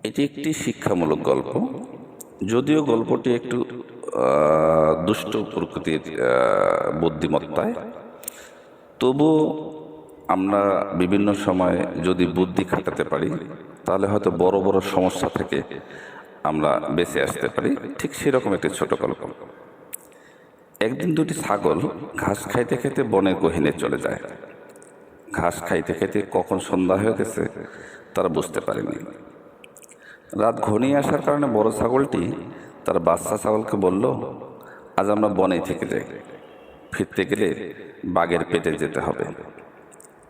এটি একটি শিক্ষামূলক গল্প, যদিও গল্পটি একটু দুষ্ট প্রকৃতির বুদ্ধিমত্তায়, তবুও আমরা বিভিন্ন সময়ে যদি বুদ্ধি খাটাতে পারি তাহলে হয়তো বড় বড় সমস্যা থেকে আমরা বেঁচে আসতে পারি। ঠিক সেরকম একটি ছোট গল্প। একদিন দুটি ছাগল ঘাস খাইতে খাইতে বনের গহীনে চলে যায়। ঘাস খাইতে খাইতে কখন সন্ধ্যা হয়ে গেছে তারা বুঝতে পারেনি। রাত ঘনিয়ে আসার কারণে বড় ছাগলটি তার বাচ্চা ছাগলকে বলল, আজ আমরা বনেই থেকে যাই, ফিরতে গেলে বাঘের পেটে যেতে হবে।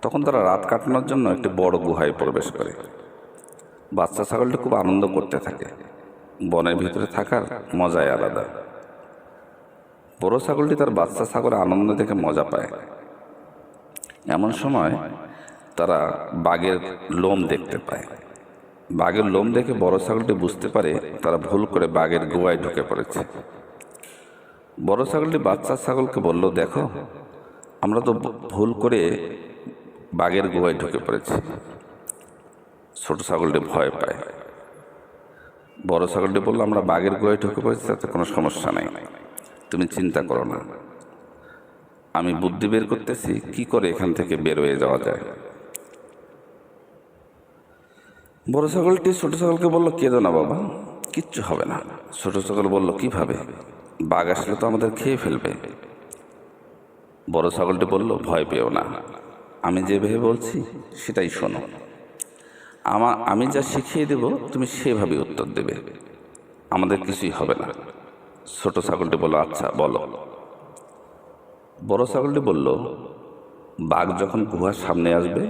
তখন তারা রাত কাটানোর জন্য একটি বড় গুহায় প্রবেশ করে। বাচ্চা ছাগলটি খুব আনন্দ করতে থাকে। বনের ভিতরে থাকার মজাই আলাদা। বড় ছাগলটি তার বাচ্চা ছাগলের আনন্দ দেখে মজা পায়। এমন সময় তারা বাঘের লোম দেখতে পায়। বাঘের লোম দেখে বড় ছাগলটি বুঝতে পারে তারা ভুল করে বাঘের গুহায় ঢুকে পড়েছে। বড় ছাগলটি বাচ্চা ছাগলকে বলল, দেখো, আমরা তো ভুল করে বাঘের গুহায় ঢুকে পড়েছি। ছোট ছাগলটি ভয় পায়। বড় ছাগলটি বলল, আমরা বাঘের গুহায় ঢুকে পড়েছি, তাতে কোনো সমস্যা নেই, তুমি চিন্তা করো না, আমি বুদ্ধি বের করতেছি কি করে এখান থেকে বের হয়ে যাওয়া যায়। বড় ছাগলটি ছোট ছাগলকে বলল, কেঁদো না বাবা, কিচ্ছু হবে না। ছোট ছাগল বলল, কিভাবে? বাঘ আসলে তো আমাদের খেয়ে ফেলবে। বড় ছাগলটি বলল, ভয় পেও না, আমি যেভাবে বলছি সেটাই শোনো। আমি যা শিখিয়ে দেব তুমি সেভাবে উত্তর দেবে, আমাদের কিছুই হবে না। ছোট ছাগলটি বলল, আচ্ছা বলো। বড় ছাগলটি বলল, বাঘ যখন গুহার সামনে আসবে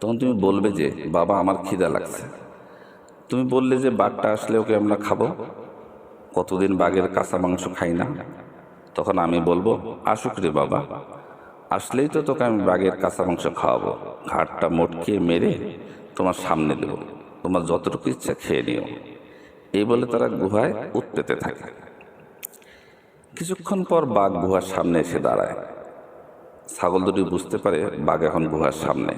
তখন তুমি বলবে যে, বাবা আমার খিদা লাগছে। তুমি বললে যে বাঘটা আসলে ওকে আমরা খাবো, কতদিন বাঘের কাঁচা মাংস খাই না। তখন আমি বলবো, আসুক রে বাবা, আসলেই তো তোকে আমি বাঘের কাঁচা মাংস খাওয়াবো, ঘাটটা মোটকে মেরে তোমার সামনে দেব, তোমার যতটুকু ইচ্ছা খেয়ে নিও। এই বলে তারা গুহায় উৎপেতে থাকে। কিছুক্ষণ পর বাঘ গুহার সামনে এসে দাঁড়ায়। ছাগল দুটি বুঝতে পারে বাঘ এখন গুহার সামনে।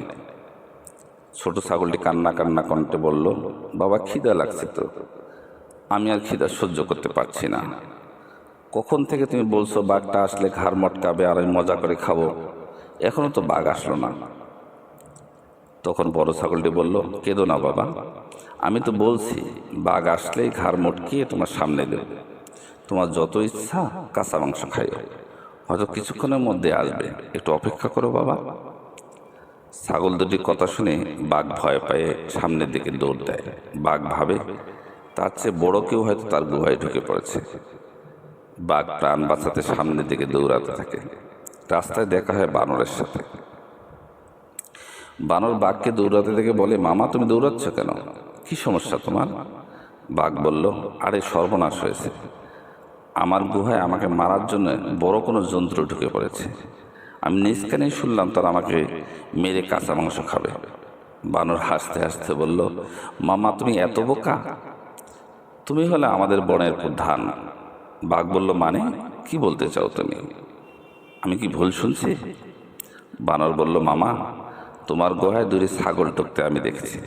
ছোট ছাগলটি কান্না কান্না কণ্ঠে বলল, বাবা খিদা লাগছে তো, আমি আর খিদা সহ্য করতে পারছি না। কখন থেকে তুমি বলছো বাঘটা আসলে ঘাড় মটকাবে আর আমি মজা করে খাবো, এখনো তো বাঘ আসলো না। তখন বড় ছাগলটি বলল, কেঁদো না বাবা, আমি তো বলছি বাঘ আসলেই ঘাড় মটকিয়ে তোমার সামনে দেব, তোমার যত ইচ্ছা কাঁচা মাংস খাইও, হয়তো কিছুক্ষণের মধ্যে আসবে, একটু অপেক্ষা করো বাবা। ছাগল দুটির কথা শুনে বাঘ ভয় পেয়ে সামনের দিকে দৌড় দেয়। বাঘ ভাবে তার চেয়ে বড় কেউ হয়তো তার গুহায় ঢুকে পড়েছে। বাঘ প্রাণ বাঁচাতে সামনের দিকে দৌড়াতে থাকে। রাস্তায় দেখা হয় বানরের সাথে। বানর বাঘকে দৌড়াতে দেখে বলে, মামা তুমি দৌড়াচ্ছ কেন, কি সমস্যা তোমার? বাঘ বলল, আরে সর্বনাশ হয়েছে, আমার গুহায় আমাকে মারার জন্য বড় কোনো যন্ত্র ঢুকে পড়েছে। আমি নিজ কানেই শুনলাম তারা আমাকে মেরে কাঁচা মাংস খাবে। বানর হাসতে হাসতে বলল, মামা তুমি এত বোকা, তুমি হলে আমাদের বনের প্রধান। বাঘ বলল, মানে কি বলতে চাও তুমি, আমি কি ভুল শুনছি? বানর বলল, মামা তোমার গুহায় দুটি ছাগল ঢুকতে আমি দেখেছি,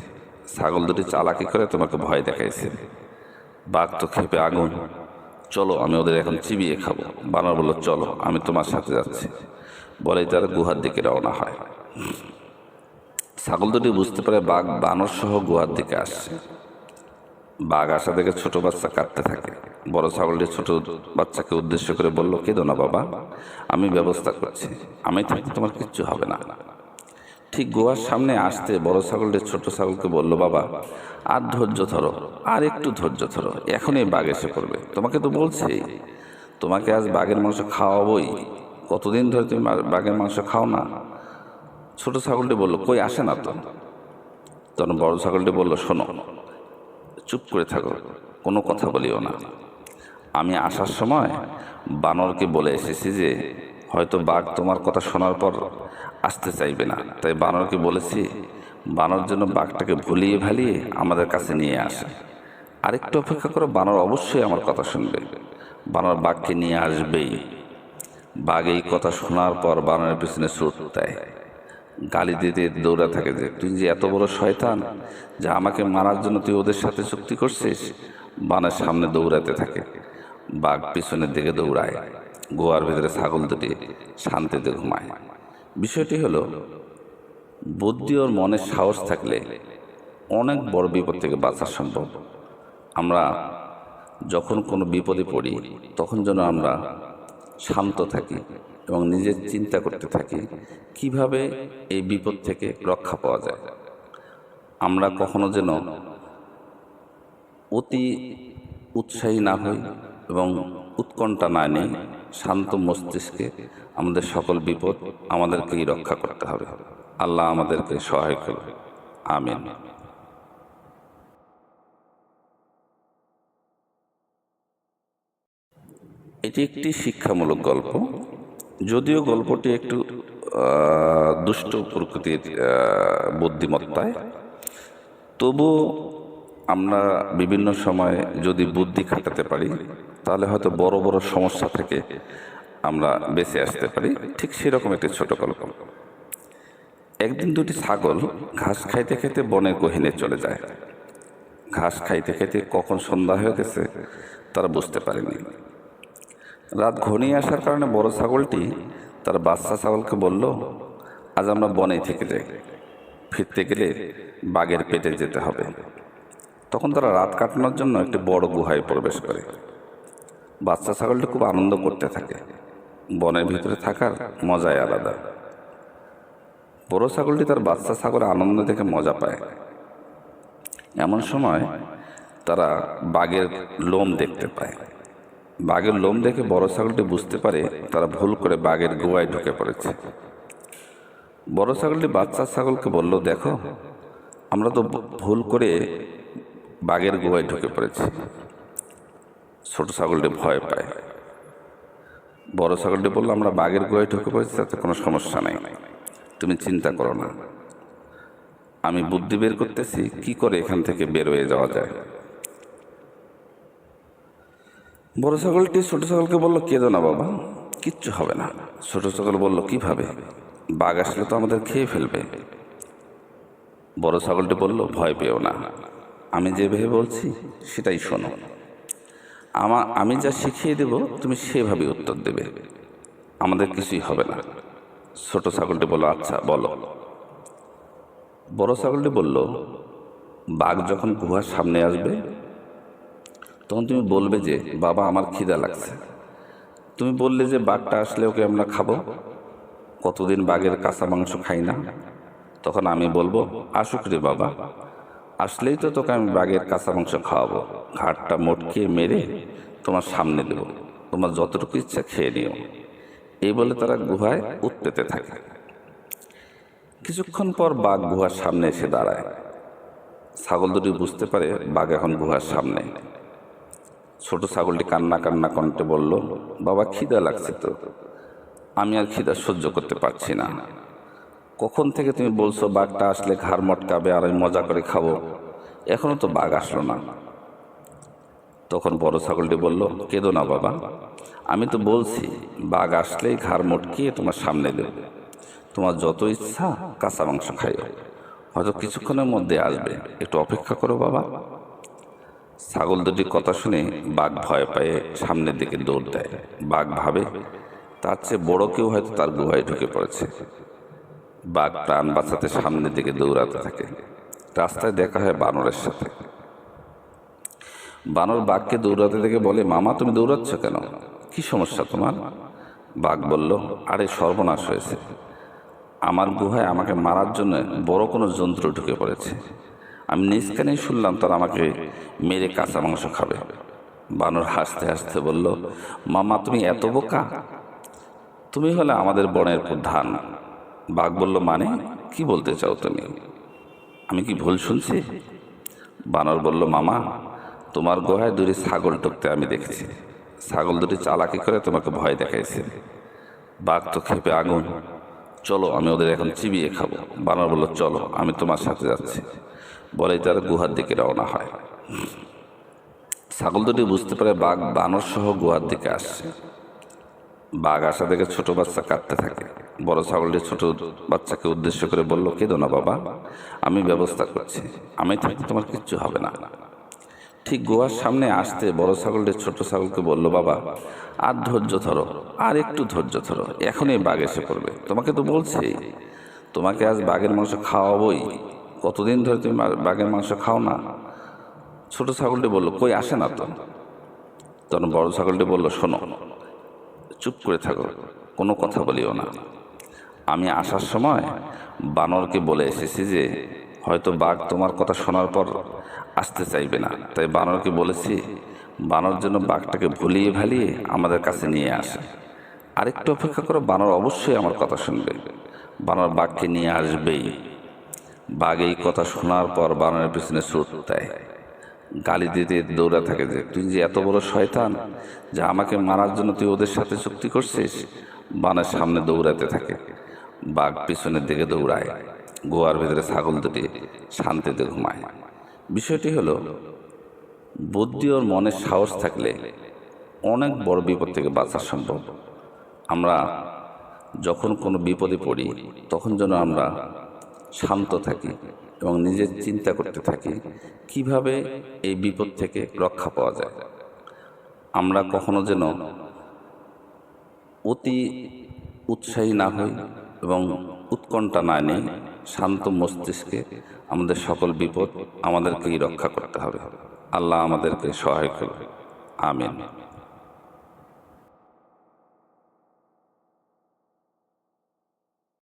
ছাগল দুটি চালাকি করে তোমাকে ভয় দেখাইছে। বাঘ তো ক্ষেপে আগুন, চলো আমি ওদের এখন চিবিয়ে খাবো। বানর বলল, চলো আমি তোমার সাথে যাচ্ছি। বলেই তারা গুহার দিকে রওনা হয়। ছাগল দুটি বুঝতে পারে বাঘ বানর সহ গুহার দিকে আসছে। বাঘ আসা দেখে ছোট বাচ্চা কাঁদতে থাকে। বড় ছাগলটি ছোট বাচ্চাকে উদ্দেশ্য করে বলল, কেঁদো না বাবা, আমি ব্যবস্থা করছি, আমি থাকতে তোমার কিচ্ছু হবে না। ঠিক গুহার সামনে আসতে বড় ছাগলটি ছোট ছাগলকে বলল, বাবা আর ধৈর্য ধরো, আর একটু ধৈর্য ধরো, এখনই বাঘ এসে পড়বে। তোমাকে তো বলছি তোমাকে আজ বাঘের মাংস খাওয়াবই, কতদিন ধরে তুমি বাঘের মাংস খাও না। ছোট ছাগলটি বলল, কই আসে না তো। তখন বড় ছাগলটি বলল, শোনো, চুপ করে থাকো, কোনো কথা বলিও না। আমি আসার সময় বানরকে বলে এসেছি যে হয়তো বাঘ তোমার কথা শোনার পর আসতে চাইবে না, তাই বানরকে বলেছি বানর জন্য বাঘটাকে ভুলিয়ে ভালিয়ে আমাদের কাছে নিয়ে আসে। আরেকটু অপেক্ষা করো, বানর অবশ্যই আমার কথা শুনবে, বানর বাঘকে নিয়ে আসবেই। বাঘ এই কথা শোনার পর বানরের পিছনে ছুট দেয়। গালি দিতে দৌড়া থাকে যে তুই যে এত বড় শয়তান যে আমাকে মারার জন্য তুই ওদের সাথে চুক্তি করছিস। বানের সামনে দৌড়াতে থাকে, বাঘ পিছনের দিকে দৌড়ায়, গোয়ার ভিতরে ছাগল দুটি শান্তিতে ঘুমায়। বিষয়টি হলো, বুদ্ধি ওর মনের সাহস থাকলে অনেক বড় বিপদ থেকে বাঁচা সম্ভব। আমরা যখন কোনো বিপদে পড়ি তখন যেন আমরা শান্ত থাকি এবং নিজের চিন্তা করতে থাকি কিভাবে এই বিপদ থেকে রক্ষা পাওয়া যায়। আমরা কখনো যেন অতি উৎসাহী না হই এবং উৎকণ্ঠা না নেই। শান্ত মস্তিষ্কে আমাদের সকল বিপদ আমাদেরকেই রক্ষা করতে হবে। আল্লাহ আমাদেরকে সহায় করবে। আমিন। এটি একটি শিক্ষামূলক গল্প, যদিও গল্পটি একটু দুষ্ট প্রকৃতির বুদ্ধিমত্তায়, তবুও আমরা বিভিন্ন সময় যদি বুদ্ধি খাটাতে পারি তাহলে হয়তো বড় বড় সমস্যা থেকে আমরা বেঁচে আসতে পারি। ঠিক সেরকম একটি ছোট গল্প। একদিন দুটি ছাগল ঘাস খাইতে খাইতে বনের গহীনে চলে যায়। ঘাস খাইতে খাইতে কখন সন্ধ্যা হয়ে গেছে তারা বুঝতে পারেনি। রাত ঘনিয়ে আসার কারণে বড় ছাগলটি তার বাচ্চা ছাগলকে বলল, আজ আমরা বনে থেকে যাই, ফিরতে গেলে বাঘের পেটে যেতে হবে। তখন তারা রাত কাটানোর জন্য একটি বড় গুহায় প্রবেশ করে। বাচ্চা ছাগলটি খুব আনন্দ করতে থাকে। বনের ভিতরে থাকার মজাই আলাদা। বড় ছাগলটি তার বাচ্চা ছাগলের আনন্দ দেখে মজা পায়। এমন সময় তারা বাঘের লোম দেখতে পায়। বাঘের লোম দেখে বড় ছাগলটি বুঝতে পারে তারা ভুল করে বাঘের গুহায় ঢুকে পড়েছে। বড় ছাগলটি বাচ্চা ছাগলকে বলল, দেখো, আমরা তো ভুল করে বাঘের গুহায় ঢুকে পড়েছি। ছোট ছাগলটি ভয় পায়। বড় ছাগলটি বলল, আমরা বাঘের গুহায় ঢুকে পড়েছি, তাতে কোনো সমস্যা নেই, তুমি চিন্তা করো না, আমি বুদ্ধি বের করতেছি কি করে এখান থেকে বের হয়ে যাওয়া যায়। বড় ছাগলটি ছোট ছাগলকে বলল, কেঁদো না বাবা, কিচ্ছু হবে না। ছোট ছাগল বলল, কিভাবে? বাঘ আসলে তো আমাদের খেয়ে ফেলবে। বড় ছাগলটি বলল, ভয় পেও না, আমি যেভাবে বলছি সেটাই শোনো। আমি যা শিখিয়ে দেব তুমি সেভাবে উত্তর দেবে, আমাদের কিছুই হবে না। ছোট ছাগলটি বলল, আচ্ছা বলো। বড় ছাগলটি বলল, বাঘ যখন গুহার সামনে আসবে তখন তুমি বলবে যে, বাবা আমার খিদা লাগছে। তুমি বললে যে বাঘটা আসলে ওকে আমরা খাবো, কতদিন বাঘের কাঁচা মাংস খাই না। তখন আমি বলবো, আসুক রে বাবা, আসলেই তো তোকে আমি বাঘের কাঁচা মাংস খাওয়াবো, ঘাটটা মোটকে মেরে তোমার সামনে দেব, তোমার যতটুকু ইচ্ছা খেয়ে নিও। এই বলে তারা গুহায় উৎপেতে থাকে। কিছুক্ষণ পর বাঘ গুহার সামনে এসে দাঁড়ায়। ছাগল দুটি বুঝতে পারে বাঘ এখন গুহার সামনে। ছোট ছাগলটি কান্না কান্না কণ্ঠে বলল, বাবা খিদা লাগছে তো, আমি আর খিদা সহ্য করতে পারছি না। কখন থেকে তুমি বলছো বাঘটা আসলে ঘাড় মটকাবে আর আমি মজা করে খাবো, এখনো তো বাঘ আসলো না। তখন বড় ছাগলটি বলল, কেঁদো না বাবা, আমি তো বলছি বাঘ আসলেই ঘাড় মটকিয়ে তোমার সামনে দেব, তোমার যত ইচ্ছা কাঁচা মাংস খাইও, হয়তো কিছুক্ষণের মধ্যে আসবে, একটু অপেক্ষা করো বাবা। ছাগল দুটির কথা শুনে বাঘ ভয় পেয়ে সামনের দিকে দৌড় দেয়। বাঘ ভাবে তার চেয়ে বড় কেউ হয়তো তার গুহায় ঢুকে পড়েছে। বাঘ প্রাণ বাঁচাতে সামনের দিকে দৌড়াতে থাকে। রাস্তায় দেখা হয় বানরের সাথে। বানর বাঘকে দৌড়াতে দেখে বলে, মামা তুমি দৌড়াচ্ছ কেন, কি সমস্যা তোমার? বাঘ বলল, আরে সর্বনাশ হয়েছে, আমার গুহায় আমাকে মারার জন্য বড় কোনো যন্ত্র ঢুকে পড়েছে। আমি নিজ কানেই শুনলাম তারা আমাকে মেরে কাঁচা মাংস খাবে। বানর হাসতে হাসতে বলল, মামা তুমি এত বোকা, তুমি হলে আমাদের বনের প্রধান। বাঘ বলল, মানে কি বলতে চাও তুমি, আমি কি ভুল শুনছি? বানর বলল, মামা তোমার গুহায় দুটি ছাগল ঢুকতে আমি দেখেছি, ছাগল দুটি চালাকি করে তোমাকে ভয় দেখাইছে। বাঘ তো ক্ষেপে আগুন, চলো আমি ওদের এখন চিবিয়ে খাবো। বানর বলল, চলো আমি তোমার সাথে যাচ্ছি। বলেই তারা গুহার দিকে রওনা হয়। ছাগল দুটি বুঝতে পারে বাঘ বানর সহ গুহার দিকে আসছে। বাঘ আসা দেখে ছোট বাচ্চা কাঁদতে থাকে। বড় ছাগলটি ছোট বাচ্চাকে উদ্দেশ্য করে বলল, কেঁদো না বাবা, আমি ব্যবস্থা করছি, আমি থাকতে তোমার কিচ্ছু হবে না। ঠিক গুহার সামনে আসতে বড় ছাগলটি ছোট ছাগলকে বলল, বাবা আর ধৈর্য ধরো, আর একটু ধৈর্য ধরো, এখনই বাঘ এসে পড়বে। তোমাকে তো বলছি তোমাকে আজ বাঘের মাংস খাওয়াবই, কতদিন ধরে তুমি বাঘের মাংস খাও না। ছোট ছাগলটি বলল, কই আসে না তো। তখন বড় ছাগলটি বলল, শোনো, চুপ করে থাকো, কোনো কথা বলিও না। আমি আসার সময় বানরকে বলে এসেছি যে হয়তো বাঘ তোমার কথা শোনার পর আসতে চাইবে না, তাই বানরকে বলেছি বানর যেন বাঘটাকে ভুলিয়ে ভালিয়ে আমাদের কাছে নিয়ে আসে। আরেকটু অপেক্ষা করো, বানর অবশ্যই আমার কথা শুনবে, বানর বাঘকে নিয়ে আসবেই। বাঘ এই কথা শোনার পর বানরের পিছনে ছুট দেয়, গালি দিতে দৌড়া থাকে যে তুই যে এত বড় শয়তান যে আমাকে মারার জন্য তুই ওদের সাথে চুক্তি করছিস। বানের সামনে দৌড়াতে থাকে, বাঘ পিছনের দিকে দৌড়ায়, গোয়ার ভিতরে ছাগল দুটি শান্তিতে ঘুমায়। বিষয়টি হলো, বুদ্ধি ওর মনের সাহস থাকলে অনেক বড় বিপদ থেকে বাঁচা সম্ভব। আমরা যখন কোনো বিপদে পড়ি তখন যেন আমরা শান্ত থাকি এবং নিজের চিন্তা করতে থাকি কিভাবে এই বিপদ থেকে রক্ষা পাওয়া যায়। আমরা কখনো যেন অতি উৎসাহী না হই এবং উৎকণ্ঠা না নেই, শান্ত মস্তিষ্কে আমাদের সকল বিপদ আমাদেরকেই রক্ষা করতে হবে। আল্লাহ আমাদেরকে সহায় করবে। আমিন।